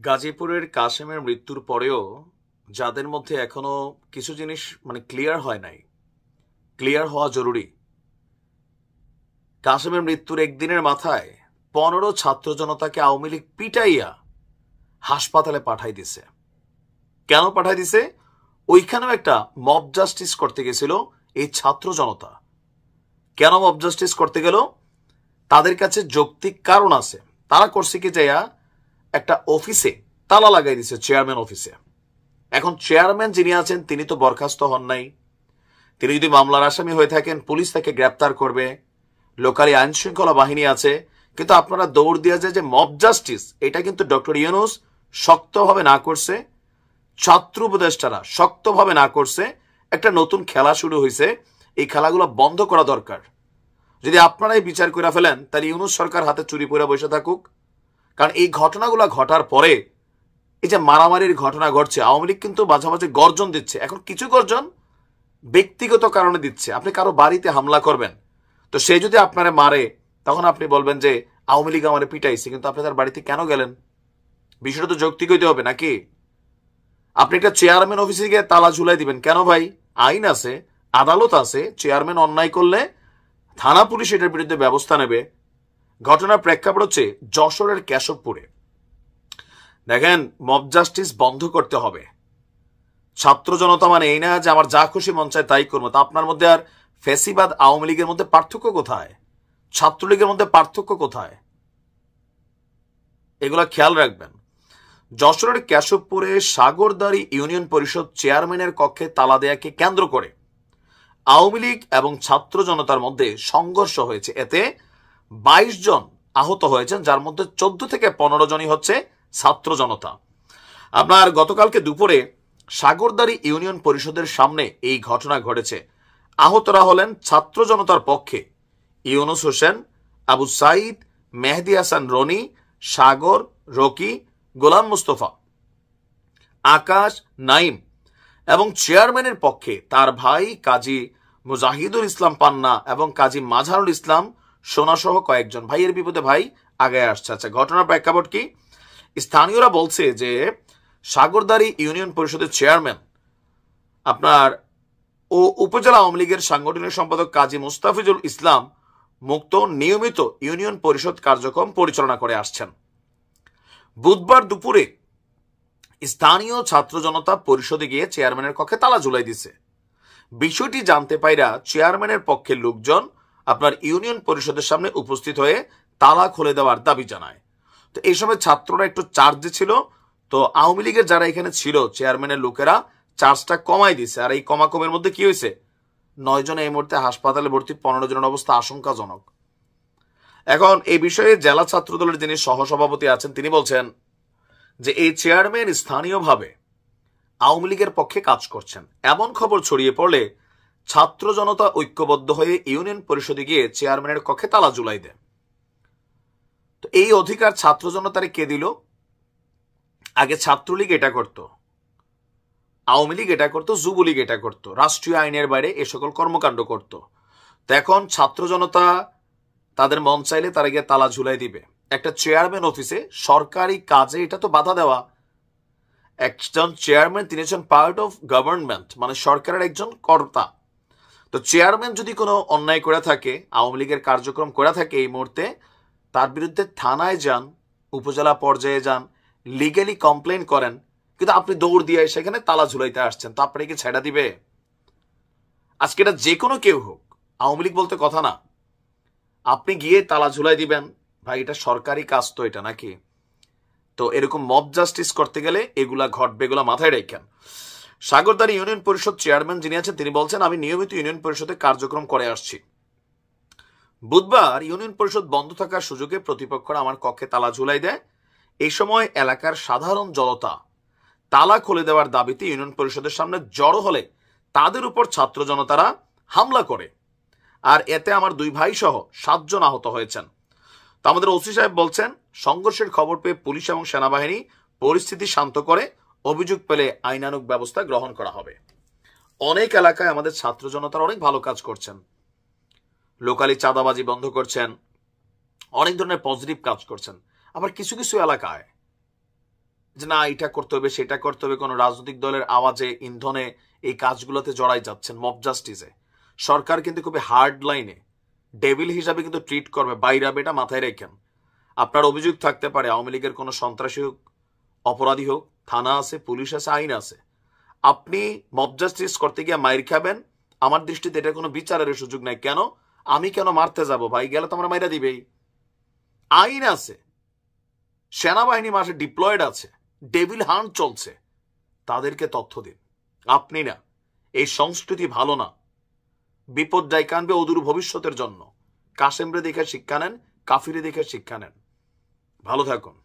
গাজীপুরের কাশেমের মৃত্যুর পরেও যাদের মধ্যে এখনো কিছু জিনিস ক্লিয়ার হয় নাই, ক্লিয়ার হওয়া জরুরি। কাশেমের মৃত্যুর একদিনের মাথায় 15 ছাত্র জনতাকে আওয়ামী লীগ পিটাইয়া হাসপাতালে পাঠাই দিছে। কেন পাঠাই দিছে? ওইখানেও একটা মব জাস্টিস করতে গেছিল এই ছাত্র জনতা। কেন মব জাস্টিস করতে গেল? তাদের কাছে যৌক্তিক কারণ আছে। তারা করছে কি, যাইয়া একটা অফিসে তালা লাগাই দিছে, চেয়ারম্যান অফিসে। এখন চেয়ারম্যান যিনি আছেন তিনি তো বরখাস্ত হন নাই। তিনি যদি মামলার আসামি হয়ে থাকেন, পুলিশ তাকে গ্রেপ্তার করবে, লোকালি আইন শৃঙ্খলা বাহিনী আছে। কিন্তু আপনারা দৌড় দিয়া যায় যে মব জাস্টিস, এটা কিন্তু ডক্টর ইউনূস শক্তভাবে না করছে, ছাত্র উপদেষ্টারা শক্তভাবে না করছে। একটা নতুন খেলা শুরু হয়েছে, এই খেলাগুলো বন্ধ করা দরকার। যদি আপনারাই বিচার করে ফেলেন, তাহলে ইউনূস সরকার হাতে চুরি পরে বসে থাকুক। কারণ এই ঘটনাগুলো ঘটার পরে এই যে মারামারির ঘটনা ঘটছে, আওয়ামী লীগ কিন্তু মাঝে মাঝে গর্জন দিচ্ছে। এখন কিছু গর্জন ব্যক্তিগত কারণে দিচ্ছে। আপনি কারো বাড়িতে হামলা করবেন, তো সে যদি আপনারে মারে, তখন আপনি বলবেন যে আওয়ামী লীগ আমারে পিটাইছে, কিন্তু আপনি তার বাড়িতে কেন গেলেন? বিষয়টা তো যৌক্তিক হইতে হবে নাকি? আপনি একটা চেয়ারম্যান অফিসে গিয়ে তালা ঝুলাই দিবেন কেন ভাই? আইন আছে, আদালত আছে। চেয়ারম্যান অন্যায় করলে থানা পুলিশ এটার বিরুদ্ধে ব্যবস্থা নেবে। ঘটনার প্রেক্ষাপট হচ্ছে যশোরের কেশবপুরে। দেখেন, মব জাস্টিস বন্ধ করতে হবে। ছাত্র জনতা মানে এই না যে আমার যা খুশি মন চায় তাই করবো। তা আপনার মধ্যে আর ফ্যাসিবাদ আওয়ামী লীগের মধ্যে পার্থক্য কোথায়? ছাত্রলীগের মধ্যে পার্থক্য কোথায়? এগুলা খেয়াল রাখবেন। যশোরের কেশবপুরে সাগরদাড়ি ইউনিয়ন পরিষদ চেয়ারম্যানের কক্ষে তালা দেয়াকে কেন্দ্র করে আওয়ামী লীগ এবং ছাত্র জনতার মধ্যে সংঘর্ষ হয়েছে। এতে 22 জন আহত হয়েছেন, যার মধ্যে 14 থেকে 15 জনই হচ্ছে ছাত্র জনতা। আপনার গতকালকে দুপুরে সাগরদাড়ি ইউনিয়ন পরিষদের সামনে এই ঘটনা ঘটেছে। আহতরা হলেন ছাত্র জনতার পক্ষে ইউনুস হোসেন, আবু সাইদ, মেহেদি হাসান রনি, সাগর, রকি, গোলাম মুস্তফা, আকাশ, নাইম, এবং চেয়ারম্যানের পক্ষে তার ভাই কাজী মুজাহিদুল ইসলাম পান্না এবং কাজী মাঝারুল ইসলাম সোনাসহ কয়েকজন। ভাইয়ের বিপদে ভাই আগে আসছে। আচ্ছা, ঘটনার প্রেক্ষাপট কি? স্থানীয়রা বলছে যে সাগরদাড়ি ইউনিয়ন পরিষদের চেয়ারম্যান আপনার ও উপজেলা আওয়ামী লীগের সাংগঠনিক সম্পাদক কাজী মুস্তাফিজুল ইসলাম মুক্ত নিয়মিত ইউনিয়ন পরিষদ কার্যক্রম পরিচালনা করে আসছেন। বুধবার দুপুরে স্থানীয় ছাত্র জনতা পরিষদে গিয়ে চেয়ারম্যানের কক্ষে তালা ঝুলাই দিছে। বিষয়টি জানতে পাইরা চেয়ারম্যানের পক্ষের লোকজন আপনার ইউনিয়ন পরিষদের সামনে উপস্থিত হয়ে তালা খুলে দেওয়ার দাবি জানায়। তো এই সময় ছাত্ররা একটু চার্জে ছিল, তো আওয়ামী লীগের যারা এখানে ছিল চেয়ারম্যানের লোকেরা চার্জটা কমাই দিছে। আর এই কমাকমের মধ্যে কি হয়েছে, 9 জন এই মুহূর্তে হাসপাতালে ভর্তি, 15 জনের অবস্থা আশঙ্কাজনক। এখন এই বিষয়ে জেলা ছাত্র দলের যিনি সহসভাপতি আছেন তিনি বলছেন যে এই চেয়ারম্যান স্থানীয়ভাবে আওয়ামী লীগের পক্ষে কাজ করছেন। এমন খবর ছড়িয়ে পড়লে ছাত্র জনতা ঐক্যবদ্ধ হয়ে ইউনিয়ন পরিষদে গিয়ে চেয়ারম্যানের কক্ষে তালা ঝুলাই দেয়। তো এই অধিকার ছাত্র জনতারে কে দিল? আগে ছাত্রলীগ এটা করত, আওয়ামী লীগ এটা করতো, যুবলীগ এটা করতো, রাষ্ট্রীয় আইনের বাইরে এ সকল কর্মকাণ্ড করত। তো এখন ছাত্র জনতা তাদের মন চাইলে তারা গিয়ে তালা ঝুলাই দিবে একটা চেয়ারম্যান অফিসে। সরকারি কাজে এটা তো বাধা দেওয়া। একজন চেয়ারম্যান, তিনি হচ্ছেন পার্ট অফ গভর্নমেন্ট, মানে সরকারের একজন কর্তা। তো চেয়ারম্যান যদি কোনো অন্যায় করে থাকে, আওয়ামী লীগের কার্যক্রম করে থাকে, এই মুহূর্তে তার বিরুদ্ধে থানায় যান, উপজেলা পর্যায়ে যান, লিগেলি কমপ্লেন করেন। কিন্তু আপনি দৌড় দিয়ে সেখানে তালা ঝুলাইতে আসছেন, তো আপনাকে কি ছেড়া দিবে? আজকে এটা যে কোনো কেউ হোক, আওয়ামী লীগ বলতে কথা না, আপনি গিয়ে তালা ঝুলাই দিবেন? ভাই, এটা সরকারি কাজ তো এটা, নাকি? তো এরকম মব জাস্টিস করতে গেলে এগুলা ঘটবে, এগুলা মাথায় রাখেন। সাগরদাড়ি ইউনিয়ন পরিষদ চেয়ারম্যান যিনি আছেন তিনি বলছেন, আমি নিয়মিত ইউনিয়ন পরিষদে কার্যক্রম করে আসছি। বুধবার ইউনিয়ন পরিষদ বন্ধ থাকার সুযোগে প্রতিপক্ষরা আমার কক্ষে তালা ঝুলাই দেয়। এই সময় এলাকার সাধারণ জনতা তালা খুলে দেওয়ার দাবিতে ইউনিয়ন পরিষদের সামনে জড়ো হলে তাদের উপর ছাত্র জনতারা হামলা করে। আর এতে আমার 2 ভাই সহ 7 জন আহত হয়েছেন। তো আমাদের ওসি সাহেব বলছেন, সংঘর্ষের খবর পেয়ে পুলিশ এবং সেনাবাহিনী পরিস্থিতি শান্ত করে অভিযোগ পেলে আইনানুগ ব্যবস্থা গ্রহণ করা হবে। অনেক এলাকায় আমাদের ছাত্র জনতার অনেক ভালো কাজ করছেন, লোকালি চাঁদাবাজি বন্ধ করছেন, অনেক ধরনের পজিটিভ কাজ করছেন। আবার কিছু কিছু এলাকায় যে না এটা করতে হবে সেটা করতে হবে, কোনো রাজনৈতিক দলের আওয়াজে ইন্ধনে এই কাজগুলোতে জড়াই যাচ্ছেন, মব জাস্টিসে। সরকার কিন্তু খুবই হার্ড লাইনে ডেভিল হিসাবে কিন্তু ট্রিট করবে, বাইরাবে, এটা মাথায় রেখেন। আপনার অভিযোগ থাকতে পারে আওয়ামী লীগের কোনো সন্ত্রাসী হোক, অপরাধী হোক, থানা আছে, পুলিশ আছে, আইন আছে। আপনি মব জাস্টিস করতে গিয়ে মাইর খাবেন, আমার দৃষ্টিতে এটা কোনো বিচারের সুযোগ নাই। কেন? আমি কেন মারতে যাব ভাই? গেলে তো আমরা মাইরা দিবেই। আইন আছে, সেনাবাহিনী মাসে ডিপ্লয়েড আছে, ডেভিল হান্ট চলছে, তাদেরকে তথ্য দিন। আপনি না, এই সংস্কৃতি ভালো না, বিপদ ডেকে আনবে অদূর ভবিষ্যতের জন্য। কাসেমরে দেখে শিক্ষা নেন, কাফিরে দেখে শিক্ষা নেন। ভালো থাকুন।